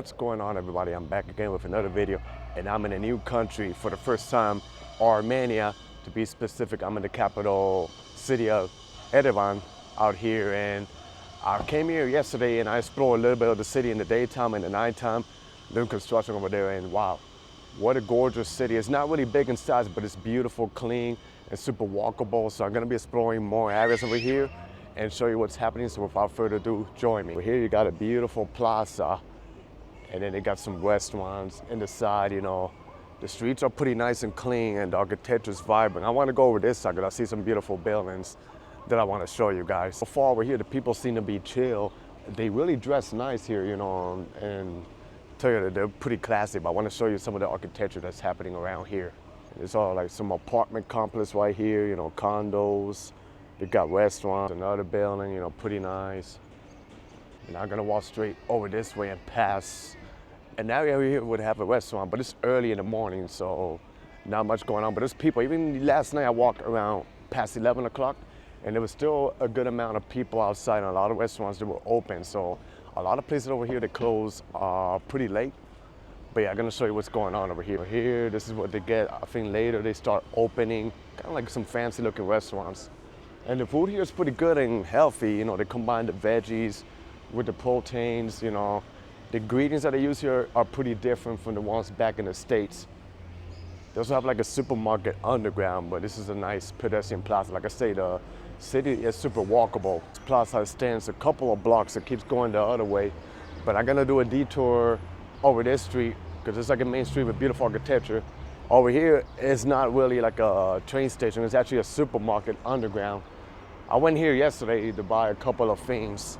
What's going on, everybody? I'm back again with another video, and I'm in a new country for the first time, Armenia. To be specific, I'm in the capital city of Yerevan out here, and I came here yesterday and I explored a little bit of the city in the daytime and the nighttime, doing construction over there, and wow, what a gorgeous city. It's not really big in size, but it's beautiful, clean, and super walkable. So I'm gonna be exploring more areas over here and show you what's happening. So without further ado, join me. Over here you got a beautiful plaza, and then they got some restaurants in the side. You know, the streets are pretty nice and clean, and the architecture is vibrant. I want to go over this side because I see some beautiful buildings that I want to show you guys. So far over here, the people seem to be chill. They really dress nice here, you know, and tell you that they're pretty classy. But I want to show you some of the architecture that's happening around here. It's all like some apartment complex right here, you know, condos. They got restaurants, another building, you know, pretty nice. And I'm gonna walk straight over this way and pass. And that area here would have a restaurant, but it's early in the morning, so not much going on. But there's people. Even last night I walked around past 11 o'clock, and there was still a good amount of people outside, and a lot of restaurants that were open. So a lot of places over here that close pretty late. But yeah, I'm gonna show you what's going on over here. Here, this is what they get. I think later they start opening, kind of like some fancy looking restaurants. And the food here is pretty good and healthy. You know, they combine the veggies with the proteins, you know. The ingredients that they use here are pretty different from the ones back in the States. They also have like a supermarket underground, but this is a nice pedestrian plaza. Like I say, the city is super walkable. This plaza stands a couple of blocks. It keeps going the other way. But I'm gonna do a detour over this street because it's like a main street with beautiful architecture. Over here, it's not really like a train station. It's actually a supermarket underground. I went here yesterday to buy a couple of things.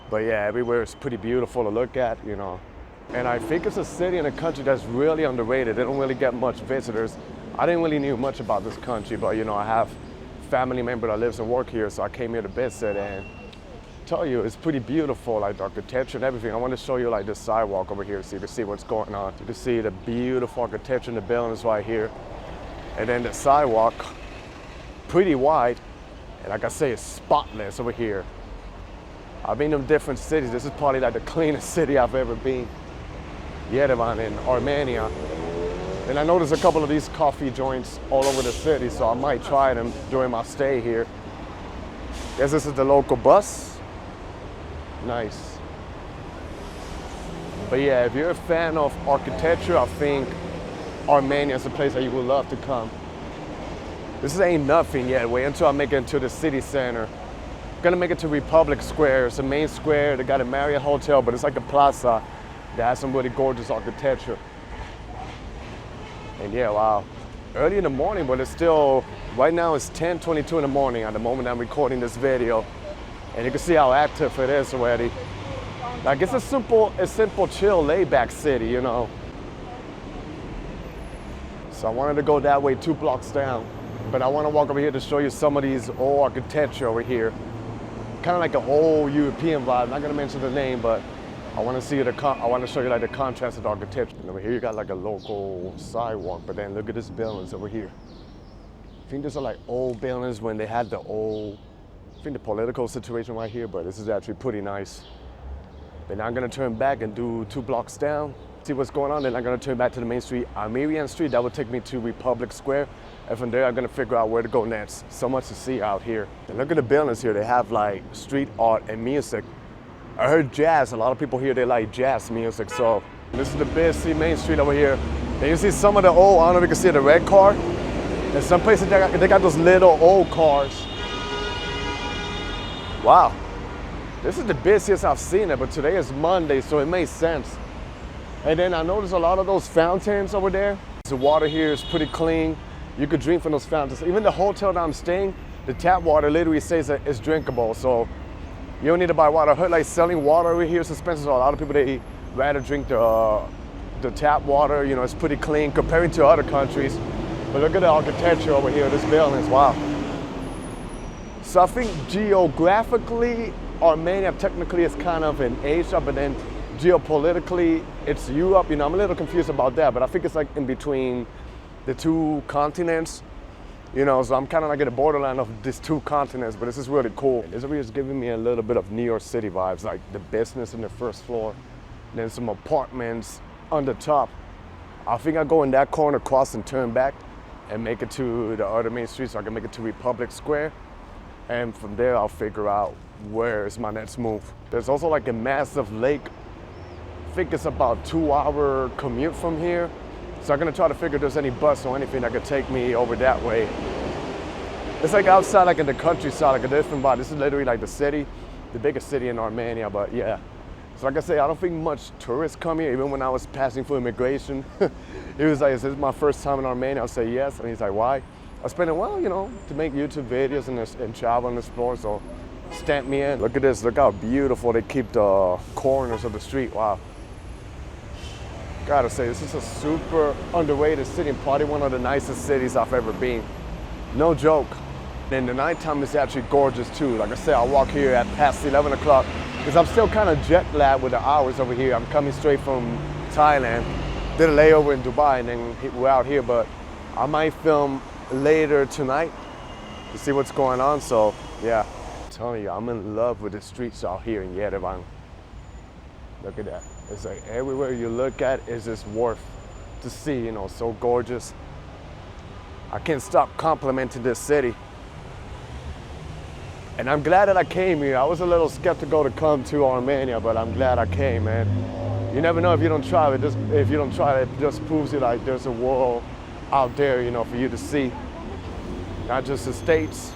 But yeah, everywhere is pretty beautiful to look at, you know. And I think it's a city and a country that's really underrated. They don't really get much visitors. I didn't really know much about this country, but you know, I have family member that lives and work here, so I came here to visit, and tell you, it's pretty beautiful, like the architecture and everything. I want to show you like the sidewalk over here so you can see what's going on. You can see the beautiful architecture in the buildings right here. And then the sidewalk, pretty wide. And like I say, it's spotless over here. I've been in different cities. This is probably like the cleanest city I've ever been. Yerevan in Armenia. And I noticed a couple of these coffee joints all over the city, so I might try them during my stay here. Guess this is the local bus. Nice. But yeah, if you're a fan of architecture, I think Armenia is a place that you would love to come. This ain't nothing yet. Wait until I make it to the city center. Gonna make it to Republic Square. It's a main square. They got a Marriott hotel, but it's like a plaza that has some really gorgeous architecture. And yeah, wow. Early in the morning, but it's still, right now it's 10:22 in the morning at the moment I'm recording this video. And you can see how active it is already. Like it's a simple, chill, laid-back city, you know. So I wanted to go that way 2 blocks down. But I want to walk over here to show you some of these old architecture over here. Kind of like an old European vibe. I'm not gonna mention the name, but I want to see I want to show you like the contrast of the architecture. And over here you got like a local sidewalk, but then look at this buildings over here. I think these are like old buildings when they had the old, I think the political situation right here, but this is actually pretty nice. But now I'm gonna turn back and do 2 blocks down, see what's going on. Then I'm gonna turn back to the main street, Armenian Street. That will take me to Republic Square. And from there, I'm gonna figure out where to go next. So much to see out here. And look at the buildings here. They have like street art and music. I heard jazz. A lot of people here, they like jazz music. So this is the busy main street over here. And you see some of the old, I don't know if you can see the red car. And some places they got those little old cars. Wow. This is the busiest I've seen it, but today is Monday, so it makes sense. And then I noticed a lot of those fountains over there. The water here is pretty clean. You could drink from those fountains. Even the hotel that I'm staying, the tap water literally says that it's drinkable, so you don't need to buy water. I heard like selling water over here is expensive, so a lot of people, they rather drink the tap water. You know, it's pretty clean comparing to other countries. But look at the architecture over here, this building, wow. So I think geographically, Armenia technically is kind of in Asia, but then geopolitically, it's Europe. You know, I'm a little confused about that, but I think it's like in between the 2 continents, you know, so I'm kind of like at the borderline of these 2 continents, but this is really cool. This area is giving me a little bit of New York City vibes, like the business in the first floor. then some apartments on the top. I think I go in that corner, cross and turn back and make it to the other main street so I can make it to Republic Square. And from there, I'll figure out where is my next move. There's also like a massive lake. I think it's about 2-hour commute from here. So I'm gonna try to figure if there's any bus or anything that could take me over that way. It's like outside, like in the countryside, like a different vibe. This is literally like the city, the biggest city in Armenia, but yeah. So like I say, I don't think much tourists come here. Even when I was passing for immigration, he was like, is this my first time in Armenia? I'll say yes, and he's like, why? I spent it, well, you know, to make YouTube videos and travel and explore, so stamp me in. Look at this, look how beautiful they keep the corners of the street, wow. Gotta say, this is a super underrated city and probably one of the nicest cities I've ever been. No joke. And the nighttime is actually gorgeous too. Like I said, I walk here at past 11 o'clock because I'm still kind of jet lagged with the hours over here. I'm coming straight from Thailand, did a layover in Dubai, and then we're out here, but I might film later tonight to see what's going on, so yeah. I'm telling you, I'm in love with the streets out here in Yerevan. Look at that. It's like everywhere you look at is just worth to see, you know, so gorgeous. I can't stop complimenting this city. And I'm glad that I came here. I was a little skeptical to come to Armenia, but I'm glad I came, man. You never know if you don't try it. If you don't try it, it just proves you like there's a world out there, you know, for you to see. Not just the States.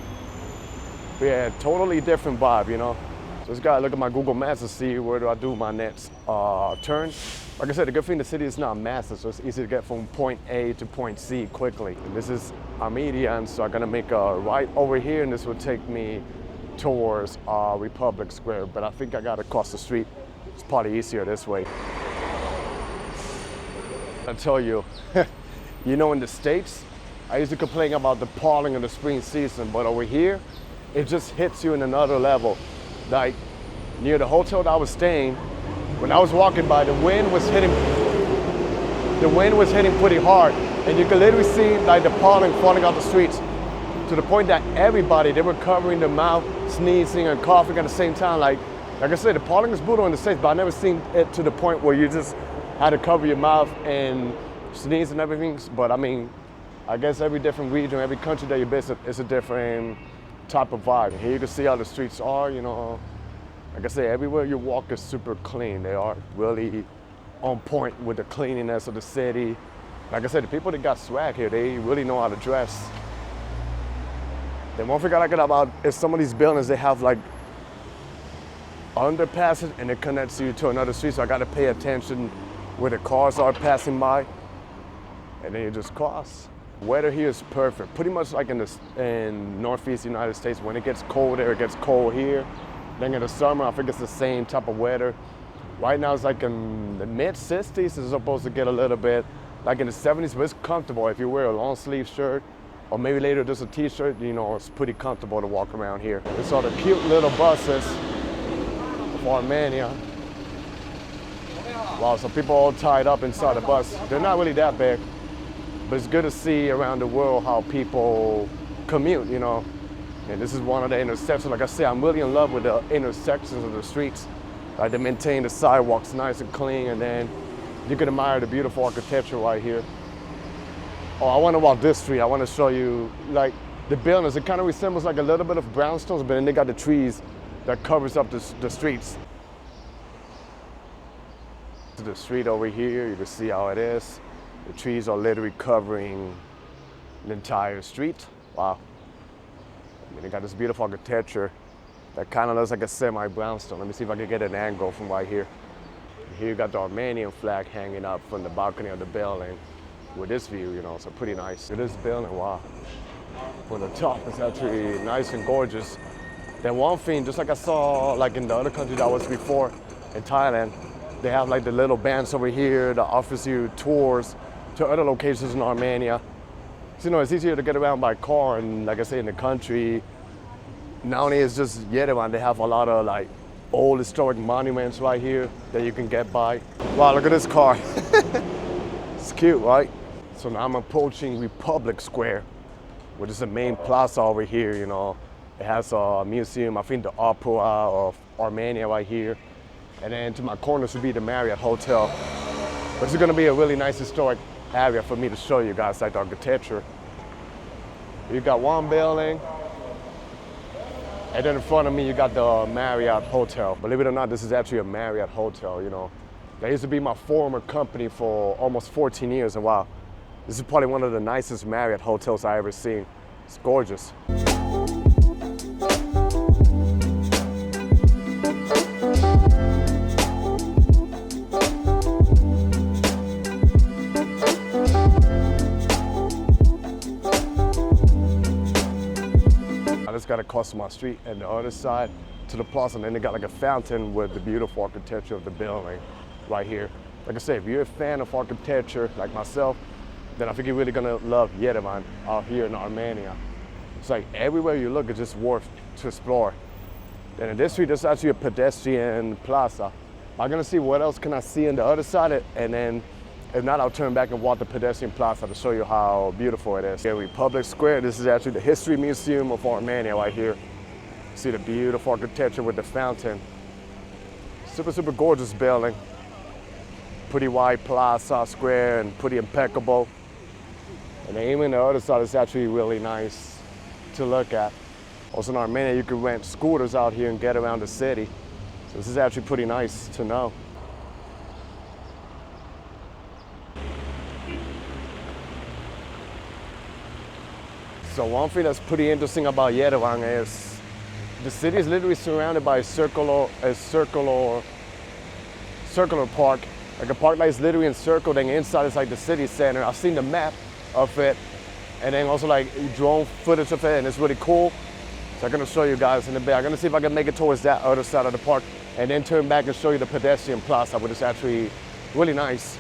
But yeah, totally different vibe, you know. So just gotta look at my Google Maps to see where do I do my next turn. Like I said, the good thing, the city is not massive, so it's easy to get from point A to point C quickly. And this is Armenia, and so I'm gonna make a right over here, and this will take me towards Republic Square, but I think I gotta cross the street. It's probably easier this way. I tell you, you know, in the States, I used to complain about the pollen in the spring season, but over here, it just hits you in another level. Like near the hotel that I was staying, when I was walking by, the wind was hitting pretty hard, and you could literally see like the pollen falling out the streets, to the point that everybody, they were covering their mouth, sneezing and coughing at the same time. Like I said, the pollen is brutal in the States, but I never seen it to the point where you just had to cover your mouth and sneeze and everything. But I mean, I guess every different region, every country that you visit is a different type of vibe. Here you can see how the streets are, you know. Like I say, everywhere you walk is super clean. They are really on point with the cleanliness of the city. Like I said, the people that got swag here, they really know how to dress. Then one thing I like about is some of these buildings, they have like underpasses and it connects you to another street. So I got to pay attention where the cars are passing by, and then you just cross. Weather here is perfect. Pretty much like in Northeast United States, when it gets cold there, it gets cold here. Then in the summer, I think it's the same type of weather. Right now it's like in the mid-60s. It's supposed to get a little bit like in the 70s, but it's comfortable if you wear a long sleeve shirt. Or maybe later just a t-shirt, you know, it's pretty comfortable to walk around here. It's all the cute little buses of Armenia. Wow, so people all tied up inside the bus. They're not really that big, but it's good to see around the world how people commute, you know. And this is one of the intersections. Like I say, I'm really in love with the intersections of the streets. Like they maintain the sidewalks nice and clean, and then you can admire the beautiful architecture right here. Oh, I want to walk this street. I want to show you, like, the buildings. It kind of resembles like a little bit of brownstones, but then they got the trees that covers up the streets. The street over here, you can see how it is. The trees are literally covering the entire street. Wow. I mean, they got this beautiful architecture that kind of looks like a semi-brownstone. Let me see if I can get an angle from right here. Here you got the Armenian flag hanging up from the balcony of the building. With this view, you know, so pretty nice. It is building, wow. From the top, it's actually nice and gorgeous. Then one thing, just like I saw like in the other countries I was before, in Thailand, they have like the little bands over here that offers you tours to other locations in Armenia. So, you know, it's easier to get around by car, and like I say, in the country, not only is just Yerevan, they have a lot of like old historic monuments right here that you can get by. Wow, look at this car. It's cute, right? So now I'm approaching Republic Square, which is the main plaza over here, you know. It has a museum, I think the Opera of Armenia right here. And then to my corner should be the Marriott Hotel. This is gonna be a really nice historic area for me to show you guys, like the architecture. You got one building, and then in front of me you got the Marriott Hotel. Believe it or not, this is actually a Marriott Hotel, you know. That used to be my former company for almost 14 years, and wow, this is probably one of the nicest Marriott hotels I ever seen. It's gorgeous. I just got across my street and the other side to the plaza, and then they got like a fountain with the beautiful architecture of the building right here. Like I said, if you're a fan of architecture like myself, then I think you're really gonna love Yerevan out here in Armenia. It's like everywhere you look, it's just worth to explore. Then in this street, there's actually a pedestrian plaza. I'm gonna see what else can I see on the other side, and then if not, I'll turn back and walk the pedestrian plaza to show you how beautiful it is. Here, Republic Square. This is actually the History Museum of Armenia right here. See the beautiful architecture with the fountain. Super, super gorgeous building. Pretty wide plaza square and pretty impeccable. And then even the other side is actually really nice to look at. Also in Armenia, you can rent scooters out here and get around the city. So this is actually pretty nice to know. So one thing that's pretty interesting about Yerevan is the city is literally surrounded by a circular park. Like a park that is literally encircled, and inside is like the city center. I've seen the map of it, and then also like drone footage of it, and it's really cool. So I'm gonna show you guys in a bit. I'm gonna see if I can make it towards that other side of the park, and then turn back and show you the pedestrian plaza, which is actually really nice.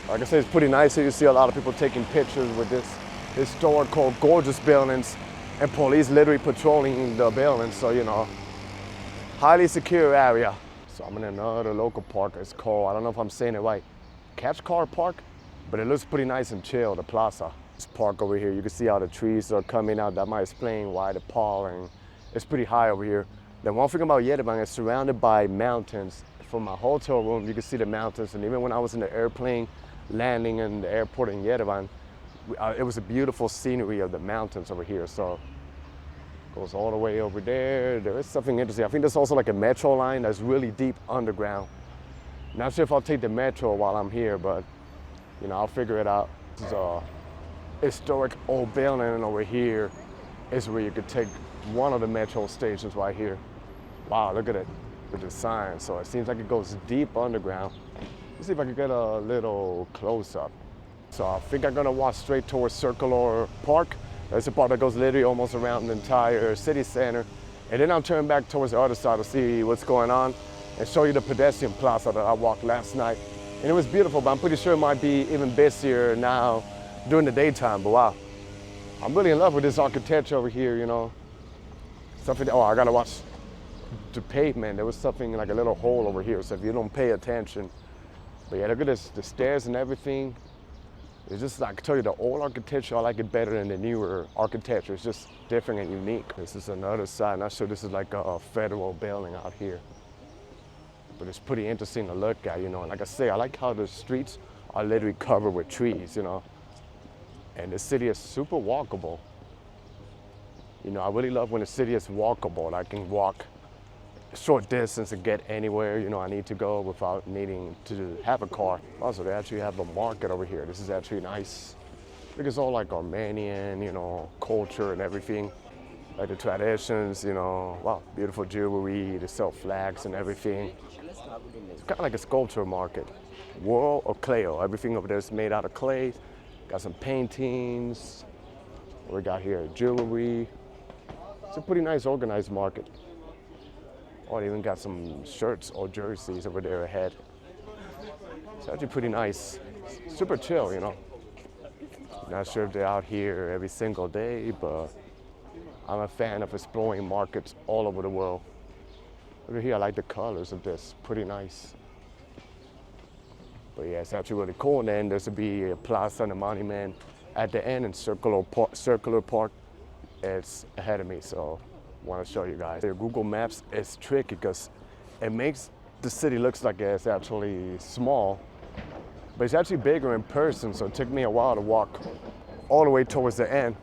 Like I said, it's pretty nice here. You see a lot of people taking pictures with this historical, gorgeous buildings, and police literally patrolling the buildings. So, you know, highly secure area. So I'm in another local park. It's called, I don't know if I'm saying it right, Car Park, but it looks pretty nice and chill, the plaza. This park over here, you can see how the trees are coming out. That might explain why the pollen is pretty high over here. Then one thing about Yerevan, it's surrounded by mountains. From my hotel room, you can see the mountains. And even when I was in the airplane landing in the airport in Yerevan, it was a beautiful scenery of the mountains over here. So goes all the way over there. There is something interesting. I think there's also like a metro line that's really deep underground. Not sure if I'll take the metro while I'm here, but you know, I'll figure it out. This is a historic old building, and over here is where you could take one of the metro stations right here. Wow, look at it with the sign. So it seems like it goes deep underground. Let's see if I can get a little close up. So I think I'm gonna walk straight towards Circular Park. There's a part that goes literally almost around the entire city center. And then I'll turn back towards the other side to see what's going on and show you the pedestrian plaza that I walked last night. And it was beautiful, but I'm pretty sure it might be even busier now during the daytime, but wow. I'm really in love with this architecture over here, you know. Something, oh, I gotta watch the pavement. There was something like a little hole over here, so if you don't pay attention. But yeah, look at this, the stairs and everything. It's just like I tell you, the old architecture, I like it better than the newer architecture. It's just different and unique. This is another side. Not sure this is like a federal building out here. But it's pretty interesting to look at, you know. And like I say, I like how the streets are literally covered with trees, you know. And the city is super walkable. You know, I really love when the city is walkable. I can walk a short distance and get anywhere, you know, I need to go without needing to have a car. Also, they actually have a market over here. This is actually nice. I think it's all like Armenian, you know, culture and everything. Like the traditions, you know, wow, beautiful jewelry, they sell flags and everything. It's kind of like a sculpture market. World of clay, everything over there is made out of clay. Got some paintings. What we got here, jewelry. It's a pretty nice organized market. Oh, they even got some shirts or jerseys over there ahead. It's actually pretty nice. Super chill, you know. Not sure if they're out here every single day, but I'm a fan of exploring markets all over the world. Over here, I like the colors of this. Pretty nice. But yeah, it's actually really cool. And then there's to be a plaza and a monument at the end in Circular Park. It's ahead of me, so I want to show you guys. Your Google Maps is tricky because it makes the city looks like it's actually small, but it's actually bigger in person, so it took me a while to walk all the way towards the end.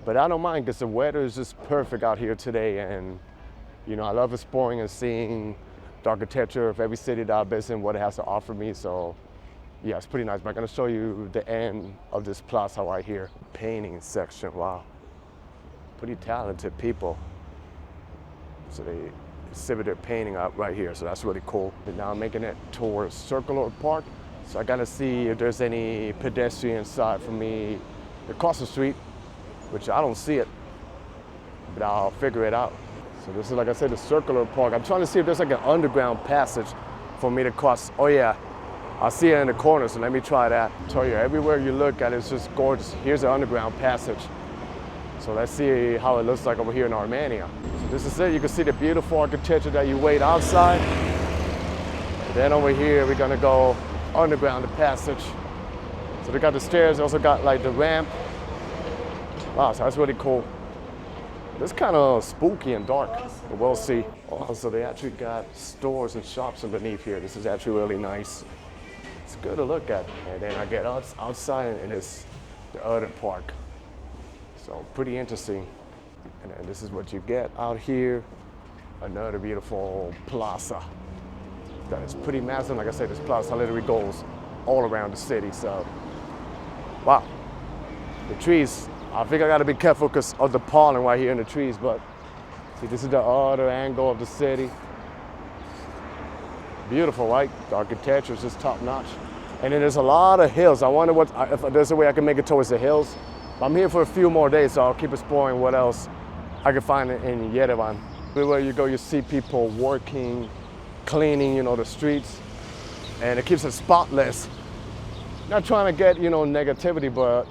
But I don't mind because the weather is just perfect out here today, and I love exploring and seeing the architecture of every city that I've been in, what it has to offer me. So yeah, it's pretty nice. But I'm gonna show you the end of this plaza right here. Painting section, wow. Pretty talented people. So they exhibit their painting out right here, so that's really cool. And now I'm making it towards Circular Park. So I gotta see if there's any pedestrian side for me across the street, which I don't see it, but I'll figure it out. So this is, like I said, the Circular Park. I'm trying to see if there's like an underground passage for me to cross. Oh yeah, I see it in the corner, so let me try that. I tell you, everywhere you look at it's just gorgeous. Here's the underground passage. So let's see how it looks like over here in Armenia. So this is it. You can see the beautiful architecture that you wait outside. And then over here, we're gonna go underground the passage. So they got the stairs, they also got like the ramp. Wow, so that's really cool. It's kind of spooky and dark, but we'll see. Oh, so they actually got stores and shops underneath here. This is actually really nice. It's good to look at. And then I get outside and it's the other park. So pretty interesting. And then this is what you get out here. Another beautiful plaza. That is pretty massive. Like I said, this plaza literally goes all around the city. So, wow. The trees, I think I gotta be careful because of the pollen right here in the trees, but see, this is the other angle of the city. Beautiful, right? The architecture is just top notch. And then there's a lot of hills. I wonder if there's a way I can make it towards the hills. I'm here for a few more days, so I'll keep exploring what else I can find in Yerevan. Everywhere you go, you see people working, cleaning, the streets, and it keeps it spotless. Not trying to get, negativity, but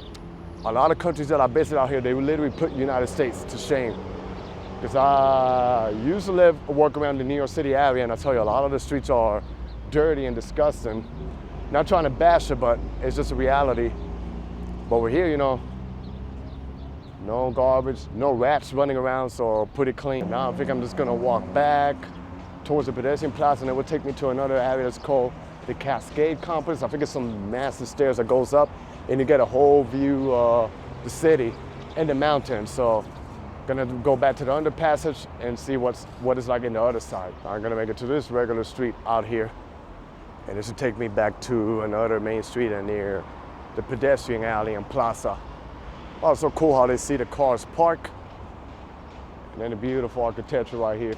a lot of countries that I visit out here, they literally put United States to shame. Because I used to work around the New York City area, and I tell you, a lot of the streets are dirty and disgusting. Not trying to bash it, but it's just a reality. But we're here, no garbage, no rats running around, so pretty clean. Now I think I'm just gonna walk back towards the pedestrian plaza, and it will take me to another area that's called the Cascade Complex. I think it's some massive stairs that goes up, and you get a whole view of the city and the mountains. So gonna go back to the underpassage and see what it's like in the other side. I'm gonna make it to this regular street out here, and this will take me back to another main street and near the pedestrian alley and plaza. Oh, it's so cool how they see the cars park. And then the beautiful architecture right here.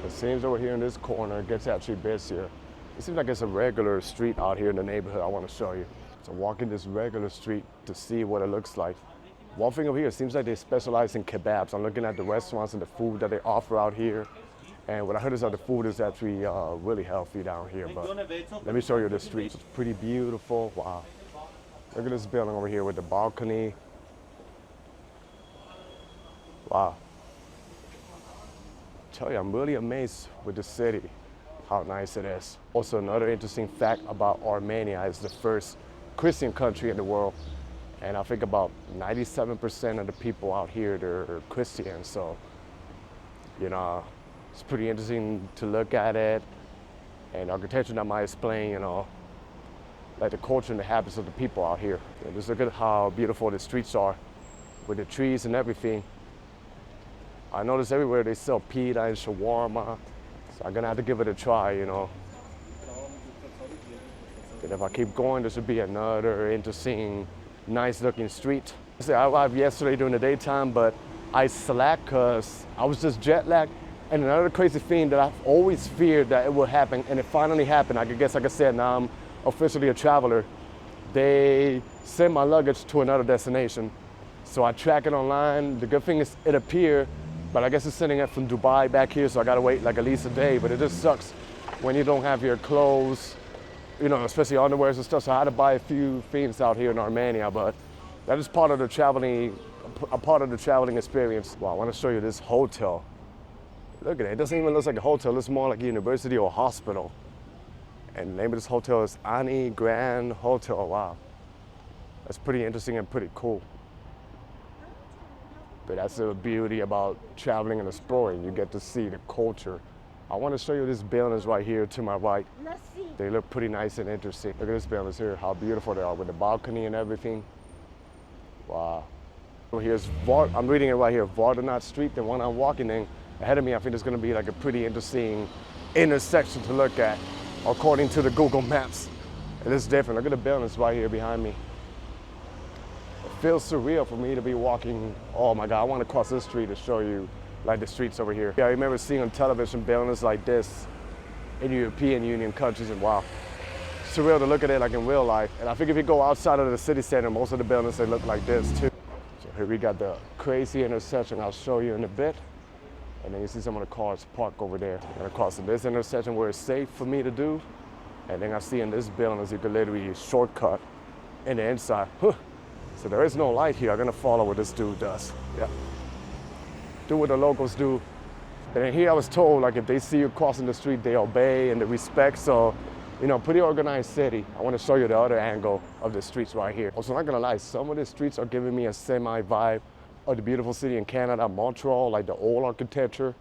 It seems over here in this corner, it gets actually busier. It seems like it's a regular street out here in the neighborhood I want to show you. So walking this regular street to see what it looks like. One thing over here, it seems like they specialize in kebabs. I'm looking at the restaurants and the food that they offer out here. And what I heard is that the food is actually really healthy down here. But let me show you the street. It's pretty beautiful. Wow. Look at this building over here with the balcony. Wow. I tell you, I'm really amazed with the city, how nice it is. Also, another interesting fact about Armenia is the first Christian country in the world. And I think about 97% of the people out here, they're Christian. So, it's pretty interesting to look at it. And architecture that might explain, like the culture and the habits of the people out here. And just look at how beautiful the streets are with the trees and everything. I notice everywhere they sell pita and shawarma, so I'm gonna have to give it a try, And if I keep going, there should be another interesting, nice-looking street. I arrived yesterday during the daytime, but I slacked because I was just jet-lagged. And another crazy thing that I've always feared that it would happen, and it finally happened. I guess, like I said, now I'm officially a traveler. They sent my luggage to another destination, so I track it online. The good thing is it appeared. But I guess it's sending it from Dubai back here, so I gotta wait like at least a day. But it just sucks when you don't have your clothes, especially underwears and stuff. So I had to buy a few things out here in Armenia, but that is part of the traveling experience. Wow, I want to show you this hotel. Look at it. It doesn't even look like a hotel. It looks more like a university or a hospital. And the name of this hotel is Ani Grand Hotel. Wow, that's pretty interesting and pretty cool. But that's the beauty about traveling and exploring. You get to see the culture I want to show you these buildings right here to my right. Let's see. They look pretty nice and interesting. Look at these buildings here, how beautiful they are with the balcony and everything. Wow. So here's, I'm reading it right here, Vardonat Street, the one I'm walking in. Ahead of me, I think there's gonna be like a pretty interesting intersection to look at, according to the Google Maps. It is different. Look at the buildings right here behind me. It feels surreal for me to be walking. Oh my God, I want to cross this street to show you like the streets over here. Yeah, I remember seeing on television buildings like this in European Union countries, and wow, surreal to look at it like in real life. And I think if you go outside of the city center, most of the buildings, they look like this too. So here we got the crazy intersection I'll show you in a bit. And then you see some of the cars parked over there. I'm gonna cross this intersection where it's safe for me to do. And then I see in this building, you can literally shortcut in the inside. So there is no light here. I'm gonna follow what this dude does. Yeah. Do what the locals do. And then here I was told, like if they see you crossing the street, they obey and they respect. So, you know, pretty organized city. I wanna show you the other angle of the streets right here. Also, not gonna lie, some of the streets are giving me a semi-vibe of the beautiful city in Canada, Montreal, like the old architecture.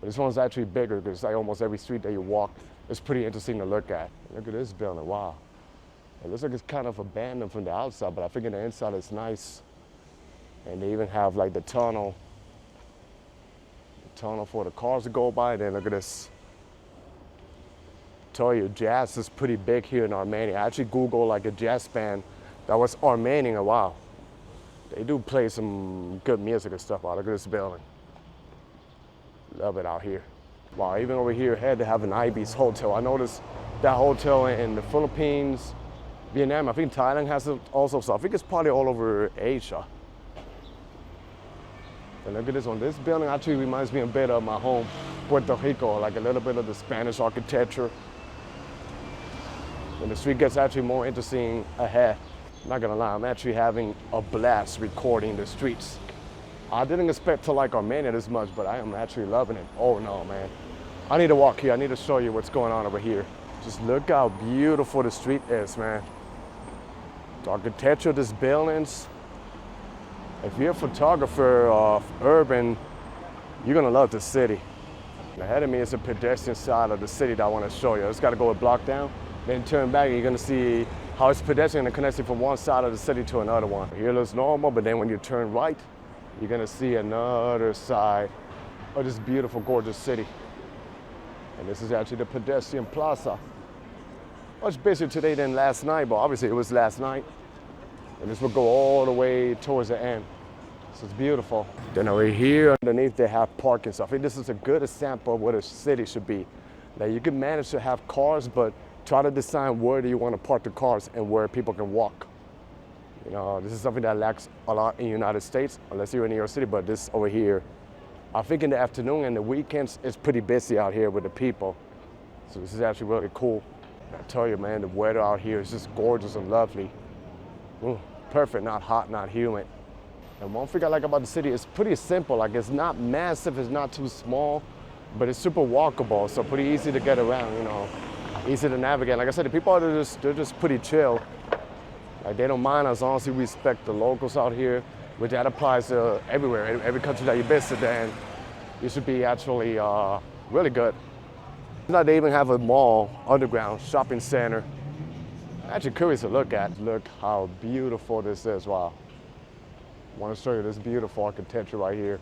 But this one's actually bigger because like almost every street that you walk, it's pretty interesting to look at. Look at this building, wow. It looks like it's kind of abandoned from the outside, but I think in the inside it's nice. And they even have like the tunnel for the cars to go by. And then look at this. I tell you, jazz is pretty big here in Armenia. I actually Googled like a jazz band that was Armenian, and wow. They do play some good music and stuff. Wow, look at this building. Love it out here. Wow, even over here ahead they have an Ibis hotel. I noticed that hotel in the Philippines, Vietnam, I think Thailand has it also, so I think it's probably all over Asia. And look at this one. This building actually reminds me a bit of my home, Puerto Rico, like a little bit of the Spanish architecture. And the street gets actually more interesting ahead. I'm not gonna lie, I'm actually having a blast recording the streets. I didn't expect to like Armenia this much, but I am actually loving it. Oh no, man. I need to walk here. I need to show you what's going on over here. Just look how beautiful the street is, man. The architecture of these buildings. If you're a photographer of urban, you're gonna love the city. Ahead of me is a pedestrian side of the city that I wanna show you. I just gotta go a block down, then turn back and you're gonna see how it's pedestrian and connected from one side of the city to another one. Here looks normal, but then when you turn right, you're gonna see another side of this beautiful, gorgeous city. And this is actually the pedestrian plaza. Much busier today than last night, but obviously it was last night. And this will go all the way towards the end. So it's beautiful. Then over here underneath they have parking. So I think this is a good example of what a city should be. Like you can manage to have cars, but try to decide where do you want to park the cars and where people can walk. You know, this is something that lacks a lot in the United States, unless you're in New York City, but this over here, I think in the afternoon and the weekends, it's pretty busy out here with the people. So this is actually really cool. I tell you, man, the weather out here is just gorgeous and lovely. Perfect, not hot, not humid. And one thing I like about the city, it's pretty simple. Like it's not massive, it's not too small, but it's super walkable, so pretty easy to get around, you know, easy to navigate. Like I said, the people are they're just pretty chill. Like they don't mind as long as you respect the locals out here, which that applies to everywhere, every country that you visit, then you should be actually really good. Now they even have a mall, underground shopping center. Actually curious to look at. Look how beautiful this is, wow. I want to show you this beautiful architecture right here.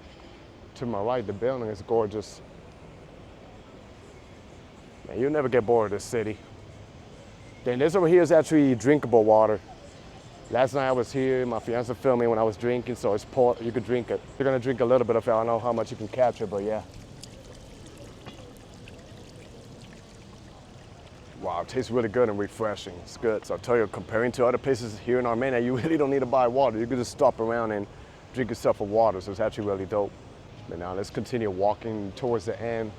To my right, the building is gorgeous. Man, you'll never get bored of this city. Then this over here is actually drinkable water. Last night I was here, my fiance filmed me when I was drinking, so it's poured, you could drink it. You're gonna drink a little bit of it, I don't know how much you can capture, but yeah. Wow, it tastes really good and refreshing. It's good. So I'll tell you, comparing to other places here in Armenia, you really don't need to buy water. You can just stop around and drink yourself a water, so it's actually really dope. But now let's continue walking towards the end.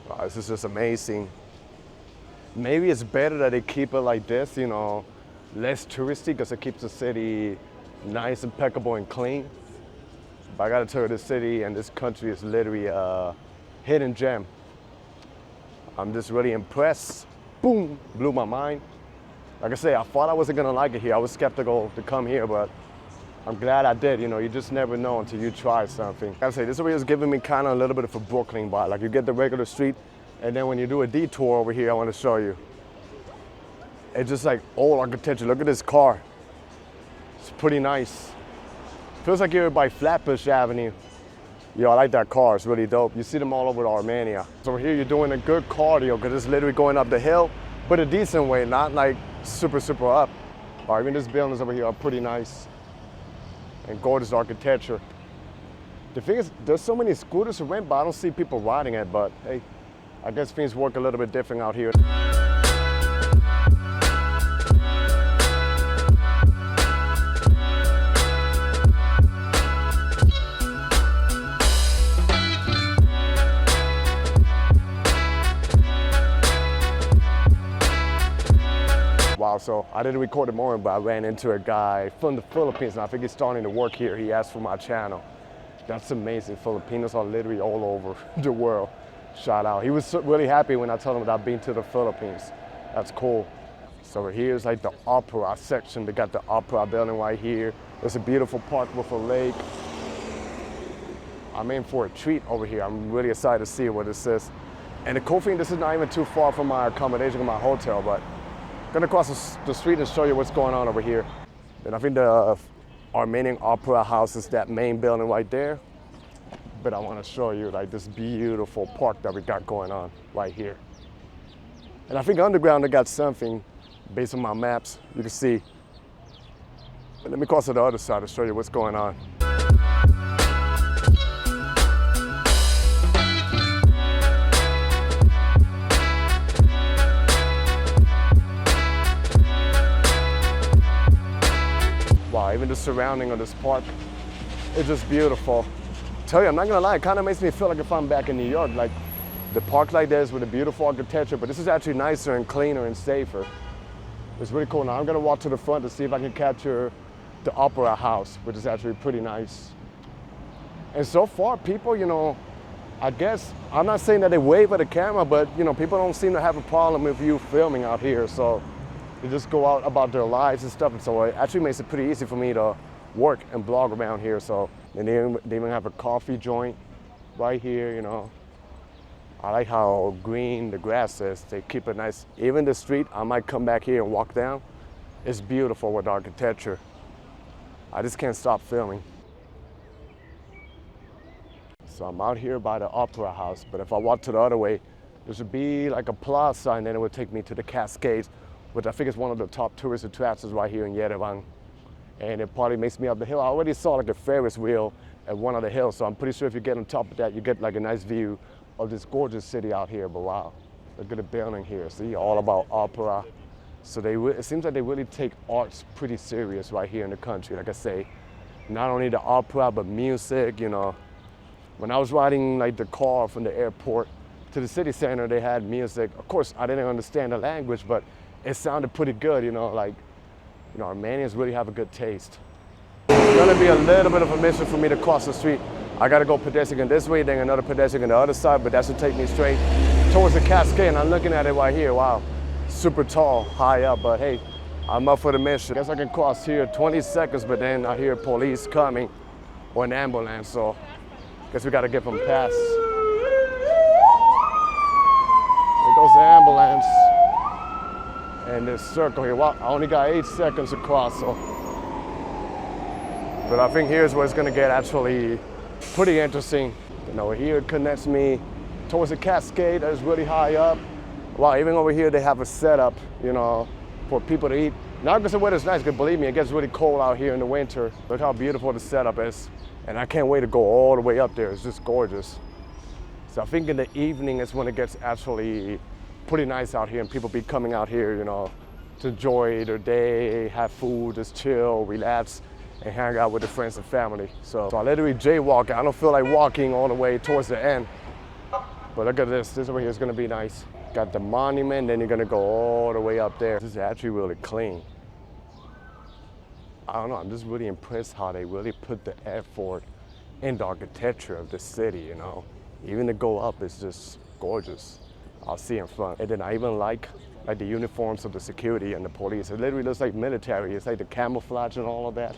Wow, this is just amazing. Maybe it's better that they keep it like this, you know, less touristy, because it keeps the city nice, impeccable, and clean. But I gotta tell you, this city and this country is literally a hidden gem. I'm just really impressed. Boom, blew my mind. Like I say, I thought I wasn't gonna like it here. I was skeptical to come here, but I'm glad I did. You know, you just never know until you try something. I say this over here is giving me kind of a little bit of a Brooklyn vibe. Like you get the regular street, and then when you do a detour over here, I want to show you. It's just like old architecture. Look at this car. It's pretty nice. Feels like you're by Flatbush Avenue. Yo, I like that car. It's really dope. You see them all over Armenia. So over here, you're doing a good cardio because it's literally going up the hill, but a decent way, not like super up. Or even these buildings over here are pretty nice and gorgeous architecture. The thing is, there's so many scooters to rent, but I don't see people riding it. But hey, I guess things work a little bit different out here. Wow, so I didn't record the morning, but I ran into a guy from the Philippines, and I think he's starting to work here. He asked for my channel. That's amazing. Filipinos are literally all over the world. Shout out. He was really happy when I told him that I've been to the Philippines. That's cool. So here's like the opera section. They got the opera building right here. There's a beautiful park with a lake. I'm in for a treat over here. I'm really excited to see what this is. And the cool thing, this is not even too far from my accommodation, my hotel, but I'm gonna cross the street and show you what's going on over here. And I think the Armenian Opera House is that main building right there. But I wanna show you like this beautiful park that we got going on right here. And I think underground they got something based on my maps, you can see. But let me cross to the other side to show you what's going on. Wow, even the surrounding of this park is just beautiful. Tell you, I'm not gonna lie, it kind of makes me feel like if I'm back in New York, like the park like this with a beautiful architecture, but this is actually nicer and cleaner and safer. It's really cool. Now I'm gonna walk to the front to see if I can capture the Opera House, which is actually pretty nice. And so far, people, you know, I guess, I'm not saying that they wave at the camera, but you know, people don't seem to have a problem with you filming out here. So they just go out about their lives and stuff. And so it actually makes it pretty easy for me to work and blog around here. So, and they even have a coffee joint right here, you know. I like how green the grass is. They keep it nice. Even the street, I might come back here and walk down. It's beautiful with architecture. I just can't stop filming. So I'm out here by the Opera House, but if I walk to the other way, there should be like a plaza, and then it would take me to the Cascades, which I think is one of the top tourist attractions right here in Yerevan. And it probably makes me up the hill. I already saw like a Ferris wheel at one of the hills, so I'm pretty sure if you get on top of that, you get like a nice view of this gorgeous city out here. But wow, look at the building here. See, all about opera. So it seems like they really take arts pretty serious right here in the country. Like I say, not only the opera, but music, you know. When I was riding like the car from the airport to the city center, they had music. Of course, I didn't understand the language, but it sounded pretty good, you know, like, you know, Armenians really have a good taste. It's gonna be a little bit of a mission for me to cross the street. I gotta go pedestrian this way, then another pedestrian on the other side, but that should take me straight towards the Cascade, and I'm looking at it right here. Wow, super tall, high up, but hey, I'm up for the mission. Guess I can cross here 20 seconds, but then I hear police coming or an ambulance, so guess we gotta give them past. There goes the ambulance. And this circle here, wow, I only got 8 seconds to cross, so. But I think here's where it's gonna get actually pretty interesting. You know, here it connects me towards the Cascade that is really high up. Wow, even over here they have a setup, you know, for people to eat. Not because the weather's nice, because believe me, it gets really cold out here in the winter. Look how beautiful the setup is. And I can't wait to go all the way up there. It's just gorgeous. So I think in the evening is when it gets actually pretty nice out here, and people be coming out here, you know, to enjoy their day, have food, just chill, relax, and hang out with their friends and family. So I literally jaywalk. I don't feel like walking all the way towards the end. But look at this. This over here is gonna be nice. Got the monument, then you're gonna go all the way up there. This is actually really clean. I don't know, I'm just really impressed how they really put the effort in the architecture of the city, you know. Even to go up is just gorgeous. I'll see in front. And then I even like the uniforms of the security and the police. It literally looks like military. It's like the camouflage and all of that.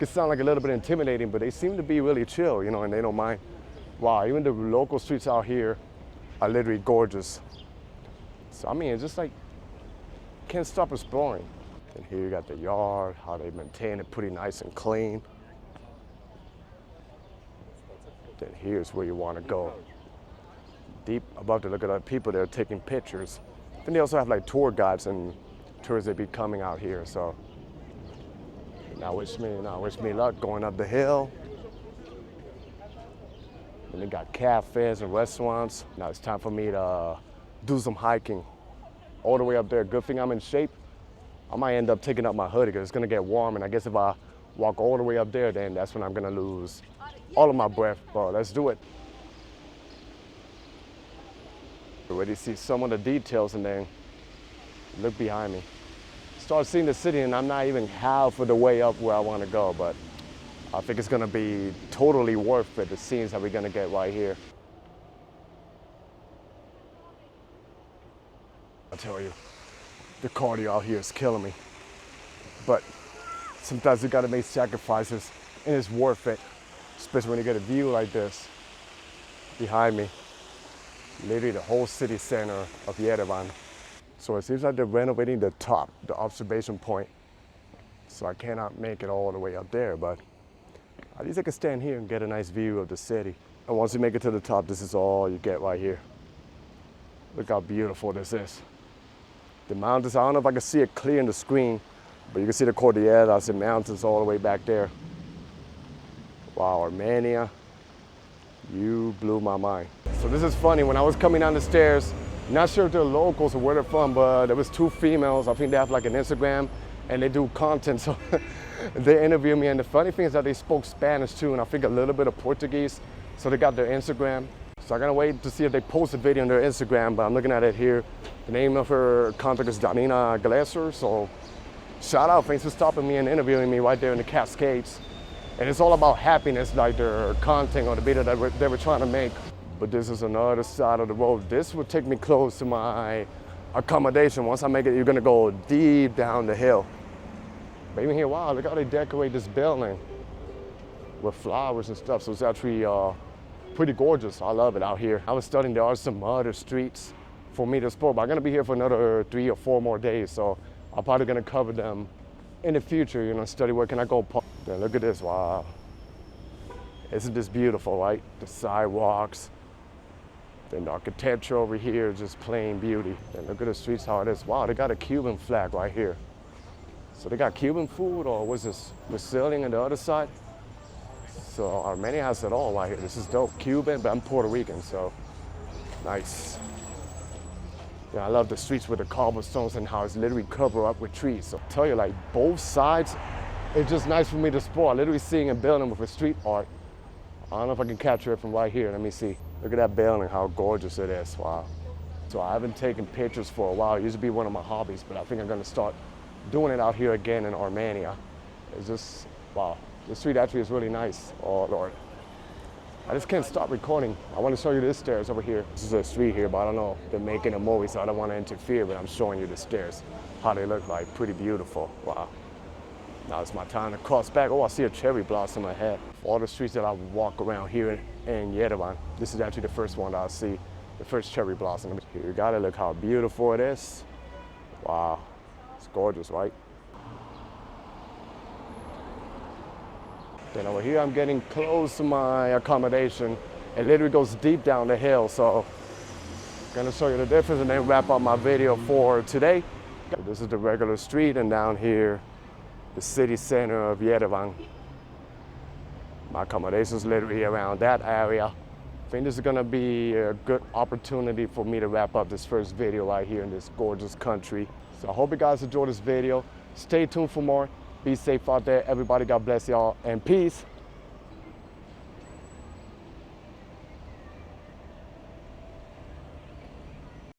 It sound like a little bit intimidating, but they seem to be really chill, you know, and they don't mind. Wow, even the local streets out here are literally gorgeous. So, I mean, it's just like, can't stop exploring. And here you got the yard, how they maintain it pretty nice and clean. Then here's where you want to go. Deep above to look at the people that are taking pictures. Then they also have like tour guides and tourists that be coming out here. So now wish me luck going up the hill. And they got cafes and restaurants. Now it's time for me to do some hiking all the way up there. Good thing I'm in shape. I might end up taking up my hoodie because it's gonna get warm, and I guess if I walk all the way up there, then that's when I'm gonna lose all of my breath. But let's do it. Already see some of the details, and then look behind me. Start seeing the city, and I'm not even half of the way up where I want to go, but I think it's gonna be totally worth it, the scenes that we're gonna get right here. I'll tell you, the cardio out here is killing me. But sometimes you gotta make sacrifices, and it's worth it, especially when you get a view like this behind me. Literally the whole city center of Yerevan. So it seems like they're renovating the top, the observation point. So I cannot make it all the way up there, but at least I can stand here and get a nice view of the city. And once you make it to the top, this is all you get right here. Look how beautiful this is. The mountains, I don't know if I can see it clear in the screen, but you can see the Cordilleras and mountains all the way back there. Wow, Armenia, you blew my mind. So this is funny, when I was coming down the stairs, not sure if they're locals or where they're from, but there was two females. I think they have like an Instagram and they do content, so they interviewed me. And the funny thing is that they spoke Spanish too, and I think a little bit of Portuguese. So they got their Instagram. So I'm gonna wait to see if they post a video on their Instagram, but I'm looking at it here. The name of her contact is Danina Glaser, so shout out, thanks for stopping me and interviewing me right there in the Cascades. And it's all about happiness, like their content or the video that they were trying to make. But this is another side of the road. This will take me close to my accommodation. Once I make it, you're gonna go deep down the hill. But even here, wow, look how they decorate this building with flowers and stuff. So it's actually pretty gorgeous. I love it out here. I was studying, there are some other streets for me to explore, but I'm gonna be here for another 3 or 4 more days. So I'm probably gonna cover them in the future, you know, study where can I go. Then look at this, wow. Isn't this beautiful, right? The sidewalks, then the architecture over here is just plain beauty. And look at the streets, how it is. Wow, they got a Cuban flag right here. So they got Cuban food, or was this Brazilian on the other side? So Armenia has it all right here. This is dope. Cuban, but I'm Puerto Rican, so nice. Yeah, I love the streets with the cobblestones and how it's literally covered up with trees. So I tell you, like both sides, it's just nice for me to explore. Literally seeing a building with a street art. I don't know if I can capture it from right here. Let me see. Look at that building, how gorgeous it is. Wow. So I haven't taken pictures for a while. It used to be one of my hobbies, but I think I'm gonna start doing it out here again in Armenia. It's just, wow. The street actually is really nice. Oh Lord. I just can't stop recording. I want to show you this stairs over here. This is a street here, but I don't know. They're making a movie, so I don't want to interfere, but I'm showing you the stairs, how they look like. Pretty beautiful. Wow. Now it's my time to cross back. Oh, I see a cherry blossom ahead. All the streets that I walk around here in Yerevan, this is actually the first one that I'll see, the first cherry blossom. You gotta look how beautiful it is. Wow, it's gorgeous, right? Then over here, I'm getting close to my accommodation. It literally goes deep down the hill, so I'm gonna show you the difference and then wrap up my video for today. This is the regular street, and down here, the city center of Yerevan. My accommodation's literally around that area. I think this is gonna be a good opportunity for me to wrap up this first video right here in this gorgeous country. So I hope you guys enjoyed this video. Stay tuned for more. Be safe out there, everybody. God bless y'all, and peace.